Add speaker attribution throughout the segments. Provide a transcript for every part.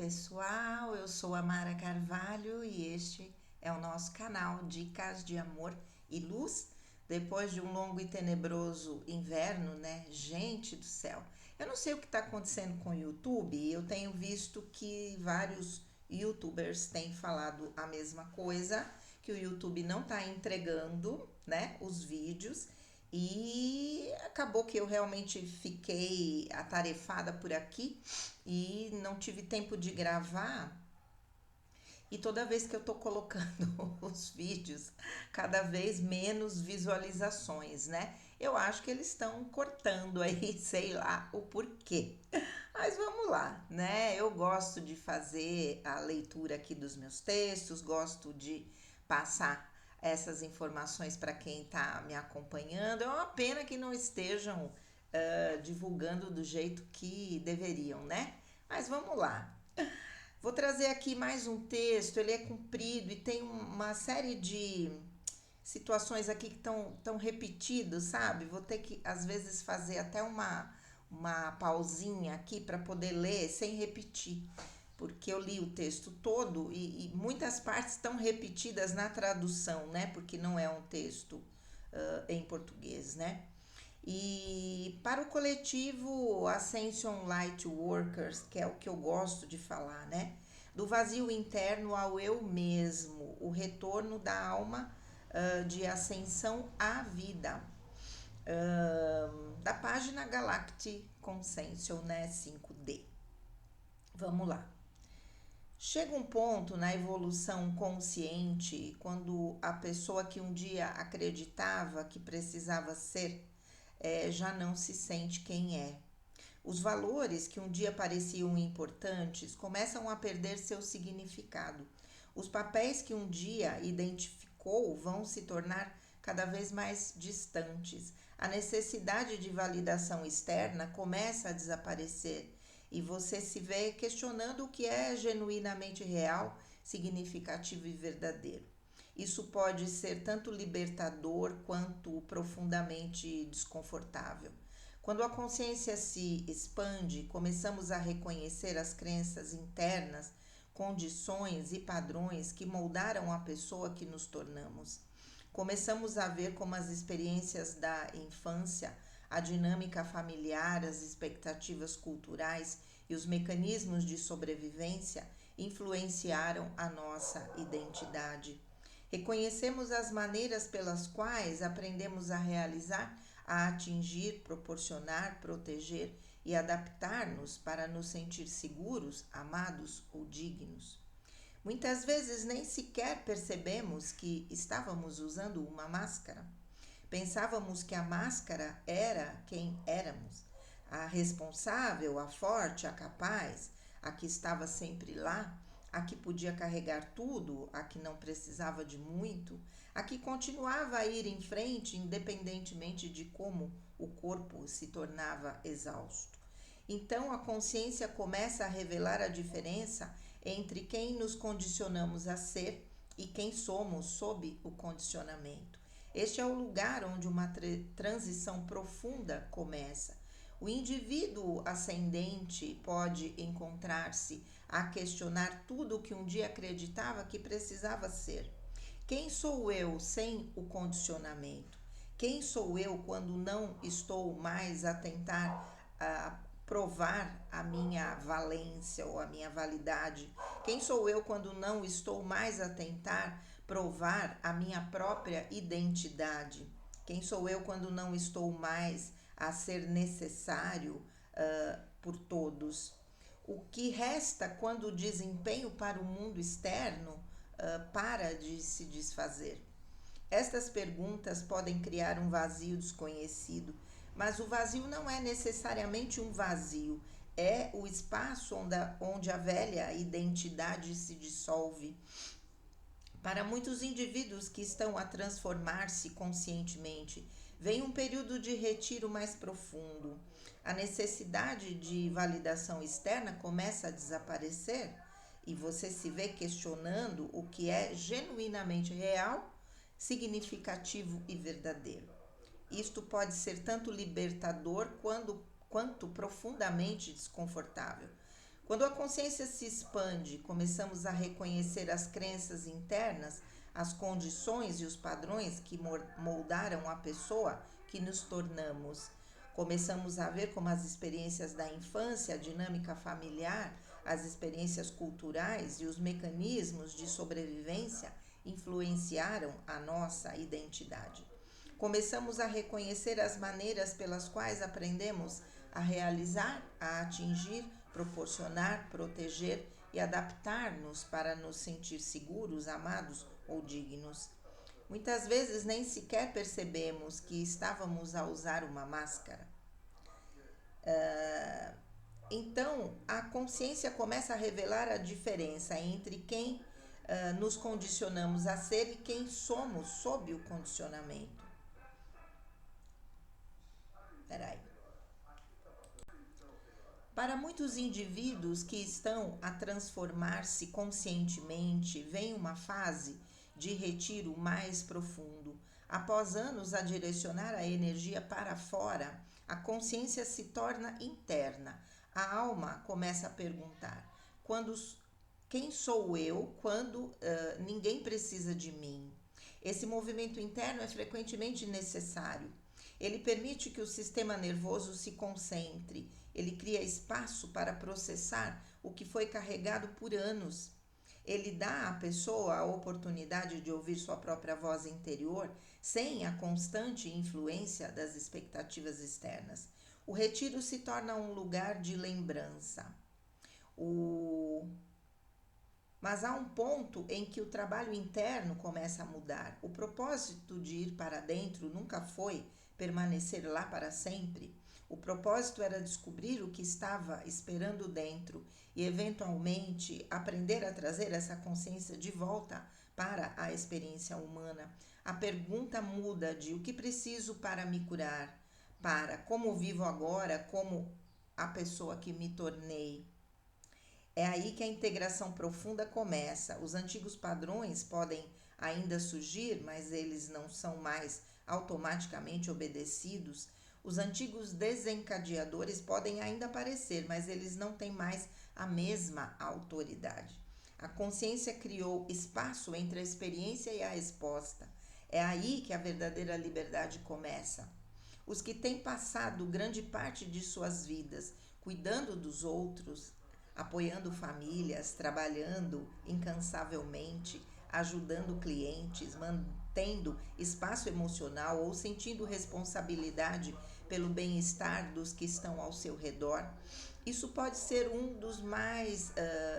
Speaker 1: pessoal, eu sou a Mara Carvalho e este é o nosso canal Dicas de Amor e Luz. Depois de um longo e tenebroso inverno, né? Gente do céu, eu não sei o que está acontecendo com o YouTube. Eu tenho visto que vários YouTubers têm falado a mesma coisa, que o YouTube não está entregando, né, os vídeos. E acabou que eu realmente fiquei atarefada por aqui e não tive tempo de gravar. E toda vez que eu tô colocando os vídeos, cada vez menos visualizações, né? Eu acho que eles estão cortando aí, sei lá o porquê. Mas vamos lá, né? Eu gosto de fazer a leitura aqui dos meus textos, gosto de passar essas informações para quem está me acompanhando. É uma pena que não estejam divulgando do jeito que deveriam, né? Mas vamos lá. Vou trazer aqui mais um texto, ele é comprido e tem uma série de situações aqui que estão tão repetidas, sabe? Vou ter que, às vezes, fazer até uma pausinha aqui para poder ler sem repetir, porque eu li o texto todo e muitas partes estão repetidas na tradução, né? Porque não é um texto em português, né? E para o coletivo Ascension Light Workers, que é o que eu gosto de falar, né? Do vazio interno ao eu mesmo, o retorno da alma de ascensão à vida. Da página Galactic Consension, né? 5D. Vamos lá. Chega um ponto na evolução consciente quando a pessoa que um dia acreditava que precisava ser já não se sente quem é. Os valores que um dia pareciam importantes começam a perder seu significado. Os papéis que um dia identificou vão se tornar cada vez mais distantes. A necessidade de validação externa começa a desaparecer e você se vê questionando o que é genuinamente real, significativo e verdadeiro. Isso pode ser tanto libertador quanto profundamente desconfortável. Quando a consciência se expande, começamos a reconhecer as crenças internas, condições e padrões que moldaram a pessoa que nos tornamos. Começamos a ver como as experiências da infância, a dinâmica familiar, as expectativas culturais e os mecanismos de sobrevivência influenciaram a nossa identidade. Reconhecemos as maneiras pelas quais aprendemos a realizar, a atingir, proporcionar, proteger e adaptar-nos para nos sentir seguros, amados ou dignos. Muitas vezes nem sequer percebemos que estávamos usando uma máscara. Pensávamos que a máscara era quem éramos, a responsável, a forte, a capaz, a que estava sempre lá, a que podia carregar tudo, a que não precisava de muito, a que continuava a ir em frente independentemente de como o corpo se tornava exausto. Então a consciência começa a revelar a diferença entre quem nos condicionamos a ser e quem somos sob o condicionamento. Este é o lugar onde uma transição profunda começa. O indivíduo ascendente pode encontrar-se a questionar tudo o que um dia acreditava que precisava ser. Quem sou eu sem o condicionamento? Quem sou eu quando não estou mais a tentar provar a minha valência ou a minha validade? Quem sou eu quando não estou mais a tentar provar a minha própria identidade? Quem sou eu quando não estou mais a ser necessário por todos? O que resta quando o desempenho para o mundo externo para de se desfazer? Estas perguntas podem criar um vazio desconhecido, mas o vazio não é necessariamente um vazio, é o espaço onde a velha identidade se dissolve. Para muitos indivíduos que estão a transformar-se conscientemente, vem um período de retiro mais profundo. A necessidade de validação externa começa a desaparecer e você se vê questionando o que é genuinamente real, significativo e verdadeiro. Isto pode ser tanto libertador quanto profundamente desconfortável. Quando a consciência se expande, começamos a reconhecer as crenças internas, as condições e os padrões que moldaram a pessoa que nos tornamos. Começamos a ver como as experiências da infância, a dinâmica familiar, as experiências culturais e os mecanismos de sobrevivência influenciaram a nossa identidade. Começamos a reconhecer as maneiras pelas quais aprendemos a realizar, a atingir, proporcionar, proteger e adaptar-nos para nos sentir seguros, amados ou dignos. Muitas vezes nem sequer percebemos que estávamos a usar uma máscara. Então, a consciência começa a revelar a diferença entre quem nos condicionamos a ser e quem somos sob o condicionamento. Peraí. Para muitos indivíduos que estão a transformar-se conscientemente, vem uma fase de retiro mais profundo. Após anos a direcionar a energia para fora, a consciência se torna interna. A alma começa a perguntar: quem sou eu quando ninguém precisa de mim? Esse movimento interno é frequentemente necessário. Ele permite que o sistema nervoso se concentre. Ele cria espaço para processar o que foi carregado por anos. Ele dá à pessoa a oportunidade de ouvir sua própria voz interior sem a constante influência das expectativas externas. O retiro se torna um lugar de lembrança. Mas há um ponto em que o trabalho interno começa a mudar. O propósito de ir para dentro nunca foi permanecer lá para sempre. O propósito era descobrir o que estava esperando dentro e, eventualmente, aprender a trazer essa consciência de volta para a experiência humana. A pergunta muda de o que preciso para me curar, para como vivo agora, como a pessoa que me tornei. É aí que a integração profunda começa. Os antigos padrões podem ainda surgir, mas eles não são mais automaticamente obedecidos. Os antigos desencadeadores podem ainda aparecer, mas eles não têm mais a mesma autoridade. A consciência criou espaço entre a experiência e a resposta. É aí que a verdadeira liberdade começa. Os que têm passado grande parte de suas vidas cuidando dos outros, apoiando famílias, trabalhando incansavelmente, ajudando clientes, mantendo espaço emocional ou sentindo responsabilidade pelo bem-estar dos que estão ao seu redor. Isso pode ser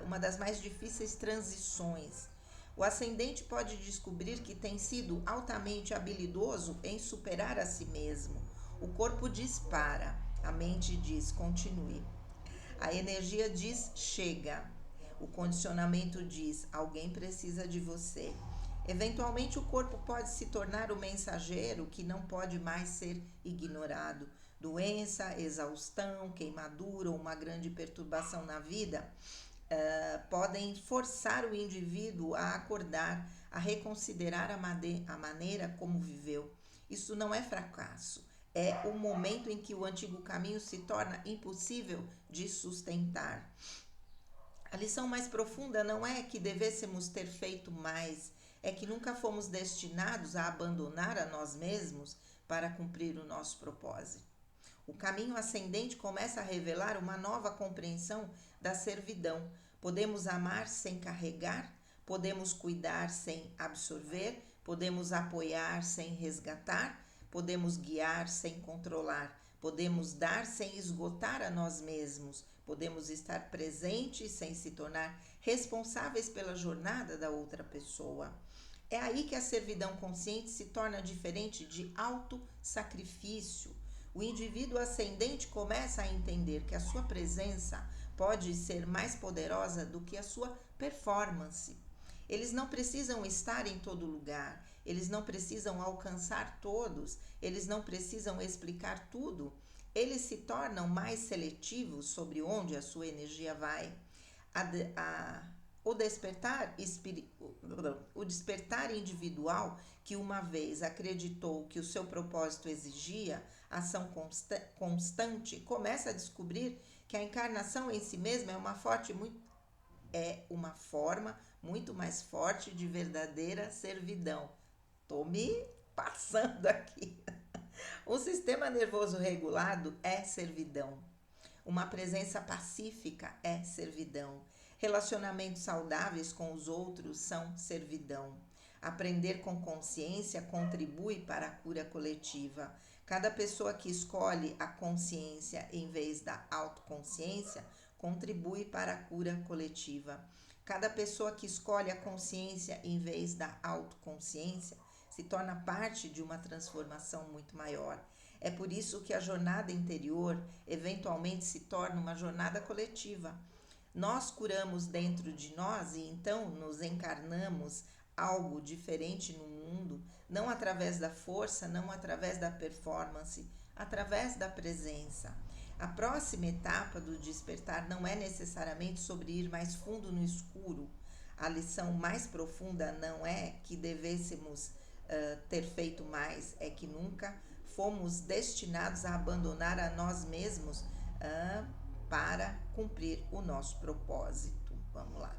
Speaker 1: uma das mais difíceis transições. O ascendente pode descobrir que tem sido altamente habilidoso em superar a si mesmo. O corpo dispara, a mente diz continue. A energia diz chega. O condicionamento diz alguém precisa de você. Eventualmente o corpo pode se tornar o mensageiro que não pode mais ser ignorado. Doença, exaustão, queimadura ou uma grande perturbação na vida podem forçar o indivíduo a acordar, a reconsiderar a maneira como viveu. Isso não é fracasso. É o momento em que o antigo caminho se torna impossível de sustentar. A lição mais profunda não é que devêssemos ter feito mais, é que nunca fomos destinados a abandonar a nós mesmos para cumprir o nosso propósito. O caminho ascendente começa a revelar uma nova compreensão da servidão. Podemos amar sem carregar, podemos cuidar sem absorver, podemos apoiar sem resgatar, podemos guiar sem controlar, podemos dar sem esgotar a nós mesmos, podemos estar presentes sem se tornar responsáveis pela jornada da outra pessoa. É aí que a servidão consciente se torna diferente de autossacrifício. O indivíduo ascendente começa a entender que a sua presença pode ser mais poderosa do que a sua performance. Eles não precisam estar em todo lugar, eles não precisam alcançar todos, eles não precisam explicar tudo. Eles se tornam mais seletivos sobre onde a sua energia vai. O despertar individual que uma vez acreditou que o seu propósito exigia ação constante, começa a descobrir que a encarnação em si mesma é uma forma muito mais forte de verdadeira servidão. Tô me passando aqui. Um sistema nervoso regulado é servidão. Uma presença pacífica é servidão. Relacionamentos saudáveis com os outros são servidão. Aprender com consciência contribui para a cura coletiva. Cada pessoa que escolhe a consciência em vez da autoconsciência contribui para a cura coletiva. Cada pessoa que escolhe a consciência em vez da autoconsciência se torna parte de uma transformação muito maior. É por isso que a jornada interior eventualmente se torna uma jornada coletiva. Nós curamos dentro de nós e então nos encarnamos algo diferente no mundo, não através da força, não através da performance, através da presença. A próxima etapa do despertar não é necessariamente sobre ir mais fundo no escuro. A lição mais profunda não é que devêssemos ter feito mais, é que nunca fomos destinados a abandonar a nós mesmos para cumprir o nosso propósito. Vamos lá.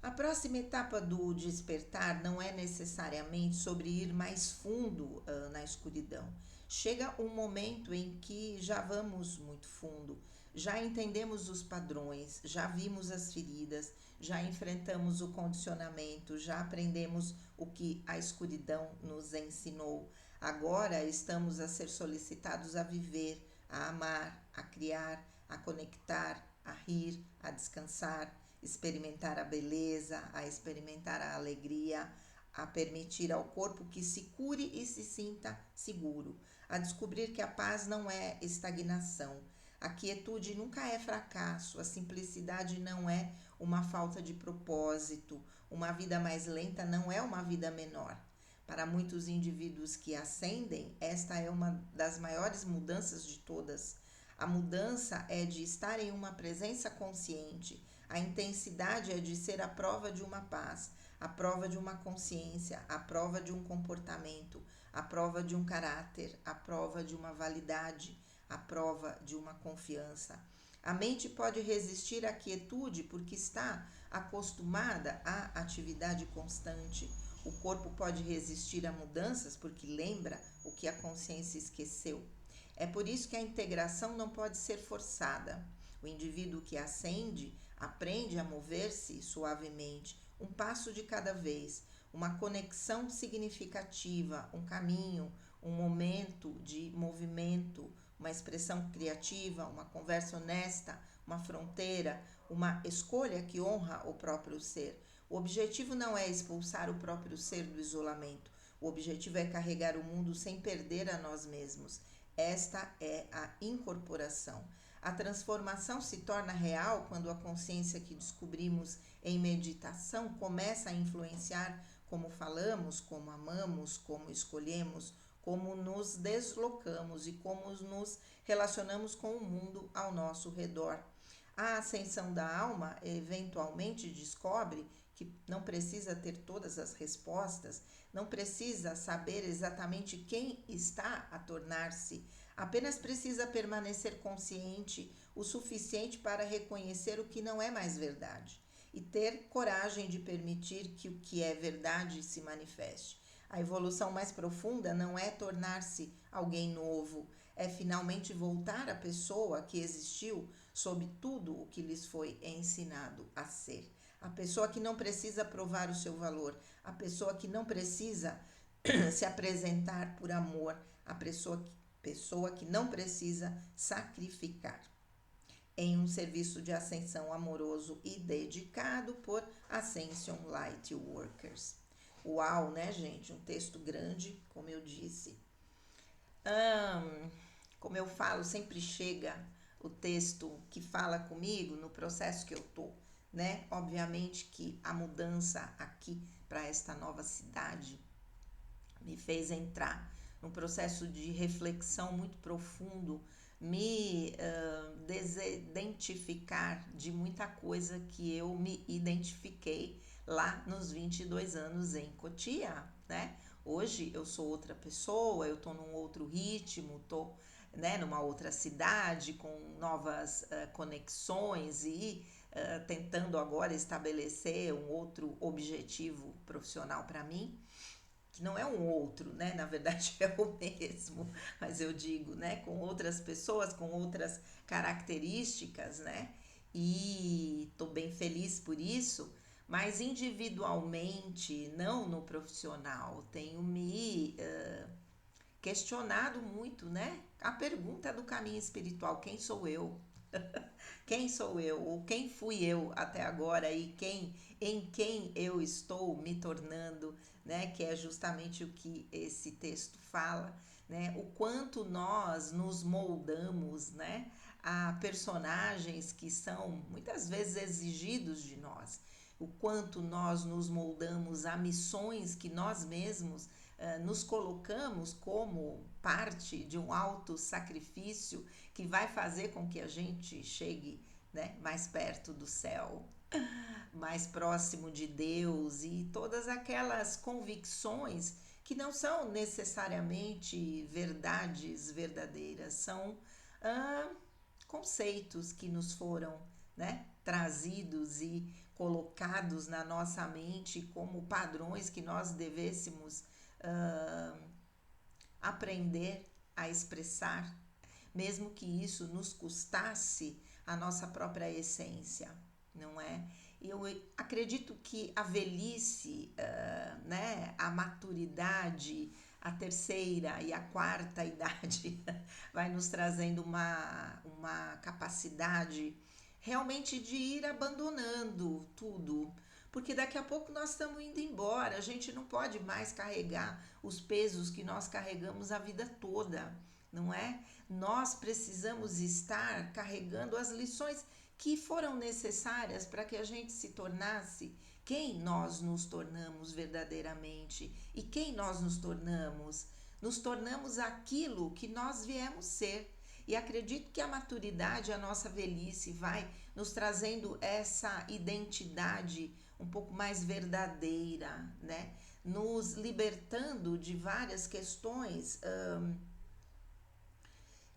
Speaker 1: A próxima etapa do despertar não é necessariamente sobre ir mais fundo na escuridão. Chega um momento em que já vamos muito fundo, já entendemos os padrões, já vimos as feridas, já enfrentamos o condicionamento, já aprendemos o que a escuridão nos ensinou. Agora estamos a ser solicitados a viver, a amar, a criar, a conectar, a rir, a descansar, experimentar a beleza, a experimentar a alegria, a permitir ao corpo que se cure e se sinta seguro, a descobrir que a paz não é estagnação, a quietude nunca é fracasso, a simplicidade não é uma falta de propósito, uma vida mais lenta não é uma vida menor. Para muitos indivíduos que ascendem, esta é uma das maiores mudanças de todas. A mudança é de estar em uma presença consciente. A intensidade é de ser a prova de uma paz, a prova de uma consciência, a prova de um comportamento, a prova de um caráter, a prova de uma validade, a prova de uma confiança. A mente pode resistir à quietude porque está acostumada à atividade constante. O corpo pode resistir a mudanças porque lembra o que a consciência esqueceu. É por isso que a integração não pode ser forçada. O indivíduo que ascende aprende a mover-se suavemente, um passo de cada vez, uma conexão significativa, um caminho, um momento de movimento, uma expressão criativa, uma conversa honesta, uma fronteira, uma escolha que honra o próprio ser. O objetivo não é expulsar o próprio ser do isolamento. O objetivo é carregar o mundo sem perder a nós mesmos. Esta é a incorporação. A transformação se torna real quando a consciência que descobrimos em meditação começa a influenciar como falamos, como amamos, como escolhemos, como nos deslocamos e como nos relacionamos com o mundo ao nosso redor. A ascensão da alma eventualmente descobre que não precisa ter todas as respostas, não precisa saber exatamente quem está a tornar-se, apenas precisa permanecer consciente o suficiente para reconhecer o que não é mais verdade e ter coragem de permitir que o que é verdade se manifeste. A evolução mais profunda não é tornar-se alguém novo, é finalmente voltar à pessoa que existiu sob tudo o que lhes foi ensinado a ser. A pessoa que não precisa provar o seu valor, a pessoa que não precisa se apresentar por amor, a pessoa que não precisa sacrificar. Em um serviço de ascensão amoroso e dedicado por Ascension Light Workers. Uau, né, gente? Um texto grande, como eu disse. Como eu falo, sempre chega o texto que fala comigo no processo que eu tô, né? Obviamente que a mudança aqui para esta nova cidade me fez entrar num processo de reflexão muito profundo, me desidentificar de muita coisa que eu me identifiquei lá nos 22 anos em Cotia, né? Hoje eu sou outra pessoa, eu tô num outro ritmo, tô, né, numa outra cidade com novas conexões e tentando agora estabelecer um outro objetivo profissional para mim, que não é um outro, né? Na verdade é o mesmo, mas eu digo, né? Com outras pessoas, com outras características, né? E tô bem feliz por isso, mas individualmente, não no profissional, tenho me questionado muito, né? A pergunta do caminho espiritual: quem sou eu? Quem sou eu? Ou quem fui eu até agora e em quem eu estou me tornando, né? Que é justamente o que esse texto fala, né? O quanto nós nos moldamos, né? A personagens que são muitas vezes exigidos de nós. O quanto nós nos moldamos a missões que nós mesmos nos colocamos como parte de um alto sacrifício que vai fazer com que a gente chegue, né, mais perto do céu, mais próximo de Deus e todas aquelas convicções que não são necessariamente verdades verdadeiras, são ah, conceitos que nos foram, né, trazidos e colocados na nossa mente como padrões que nós devêssemos ah, aprender a expressar, mesmo que isso nos custasse a nossa própria essência, não é? Eu acredito que a velhice, né, a maturidade, a terceira e a quarta idade vai nos trazendo uma capacidade realmente de ir abandonando tudo, porque daqui a pouco nós estamos indo embora, a gente não pode mais carregar os pesos que nós carregamos a vida toda, não é? Nós precisamos estar carregando as lições que foram necessárias para que a gente se tornasse quem nós nos tornamos verdadeiramente. E quem nós nos tornamos? Nos tornamos aquilo que nós viemos ser. E acredito que a maturidade, a nossa velhice, vai nos trazendo essa identidade um pouco mais verdadeira, né? Nos libertando de várias questões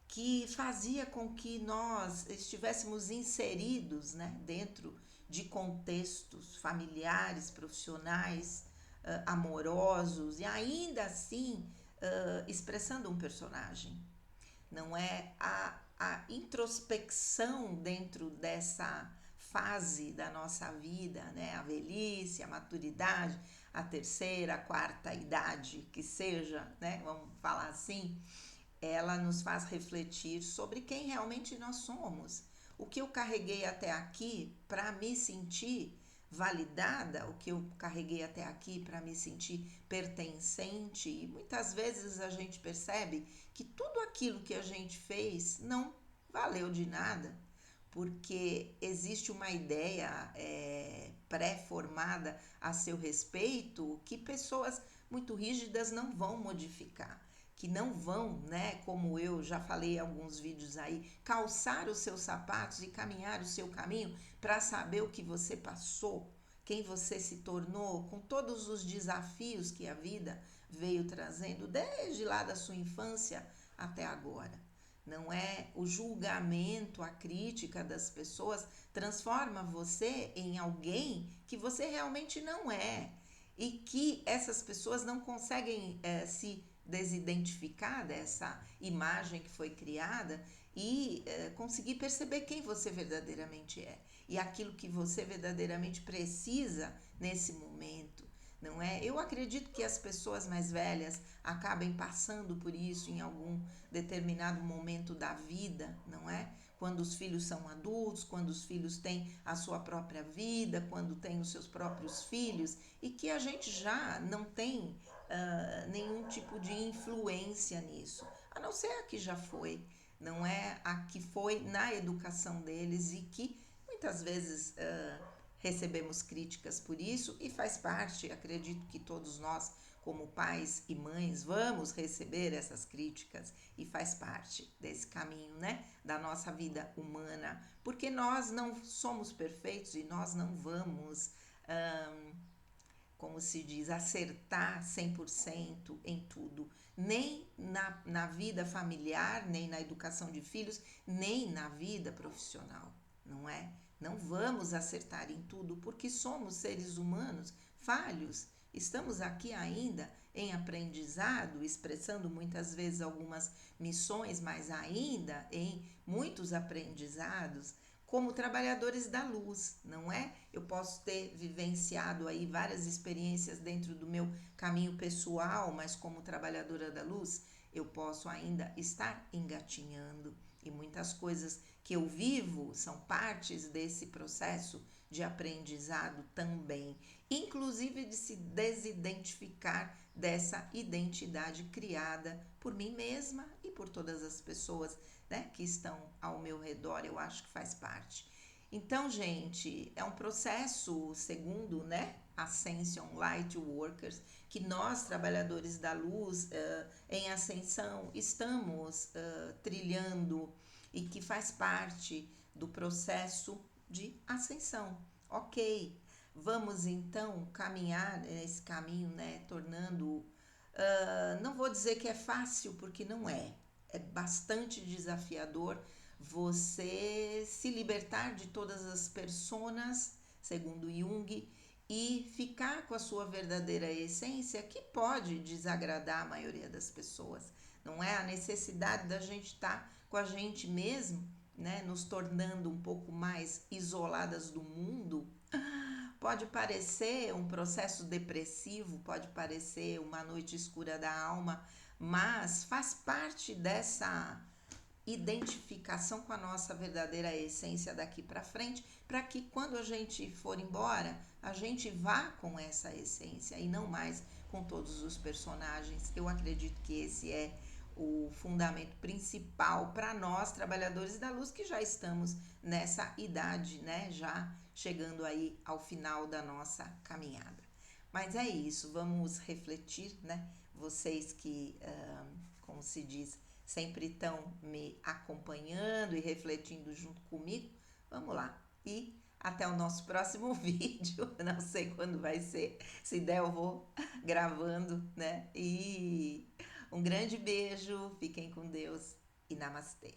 Speaker 1: que fazia com que nós estivéssemos inseridos, né, dentro de contextos familiares, profissionais, amorosos e ainda assim expressando um personagem. Não é a introspecção dentro dessa fase da nossa vida, né? A velhice, a maturidade, a terceira, a quarta idade, que seja, né? Vamos falar assim, ela nos faz refletir sobre quem realmente nós somos. O que eu carreguei até aqui para me sentir validada, o que eu carreguei até aqui para me sentir pertencente, e muitas vezes a gente percebe que tudo aquilo que a gente fez não valeu de nada, porque existe uma ideia pré-formada a seu respeito que pessoas muito rígidas não vão modificar, que não vão, né, como eu já falei em alguns vídeos aí, calçar os seus sapatos e caminhar o seu caminho para saber o que você passou, quem você se tornou, com todos os desafios que a vida veio trazendo desde lá da sua infância até agora. Não é o julgamento, a crítica das pessoas transforma você em alguém que você realmente não é e que essas pessoas não conseguem se desidentificar dessa imagem que foi criada e conseguir perceber quem você verdadeiramente é e aquilo que você verdadeiramente precisa nesse momento, não é? Eu acredito que as pessoas mais velhas acabem passando por isso em algum determinado momento da vida, não é? Quando os filhos são adultos, quando os filhos têm a sua própria vida, quando têm os seus próprios filhos e que a gente já não tem nenhum tipo de influência nisso, a não ser a que já foi, não é? A que foi na educação deles e que muitas vezes recebemos críticas por isso e faz parte, acredito que todos nós, como pais e mães, vamos receber essas críticas e faz parte desse caminho, né, da nossa vida humana, porque nós não somos perfeitos e nós não vamos como se diz, acertar 100% em tudo, nem na vida familiar, nem na educação de filhos, nem na vida profissional, não é? Não vamos acertar em tudo, porque somos seres humanos falhos. Estamos aqui ainda em aprendizado, expressando muitas vezes algumas missões, mas ainda em muitos aprendizados, como trabalhadores da luz, não é? Eu posso ter vivenciado aí várias experiências dentro do meu caminho pessoal, mas como trabalhadora da luz, eu posso ainda estar engatinhando. E muitas coisas que eu vivo são partes desse processo de aprendizado também, inclusive de se desidentificar dessa identidade criada por mim mesma e por todas as pessoas, né, que estão ao meu redor. Eu acho que faz parte. Então, gente, é um processo, segundo, né, Ascension Light Workers, que nós, trabalhadores da luz, em ascensão, estamos trilhando e que faz parte do processo de ascensão. Ok, vamos então caminhar nesse caminho, né, tornando, não vou dizer que é fácil, porque não é. É bastante desafiador você se libertar de todas as personas, segundo Jung, e ficar com a sua verdadeira essência, que pode desagradar a maioria das pessoas. Não é a necessidade da gente estar com a gente mesmo, né, nos tornando um pouco mais isoladas do mundo. Pode parecer um processo depressivo, pode parecer uma noite escura da alma, mas faz parte dessa identificação com a nossa verdadeira essência daqui para frente, para que quando a gente for embora, a gente vá com essa essência e não mais com todos os personagens. Eu acredito que esse é o fundamento principal para nós, trabalhadores da luz, que já estamos nessa idade, né? Já chegando aí ao final da nossa caminhada. Mas é isso, vamos refletir, né? Vocês que, como se diz, sempre estão me acompanhando e refletindo junto comigo, vamos lá. E até o nosso próximo vídeo. Não sei quando vai ser, se der eu vou gravando, né? E um grande beijo, fiquem com Deus e namastê.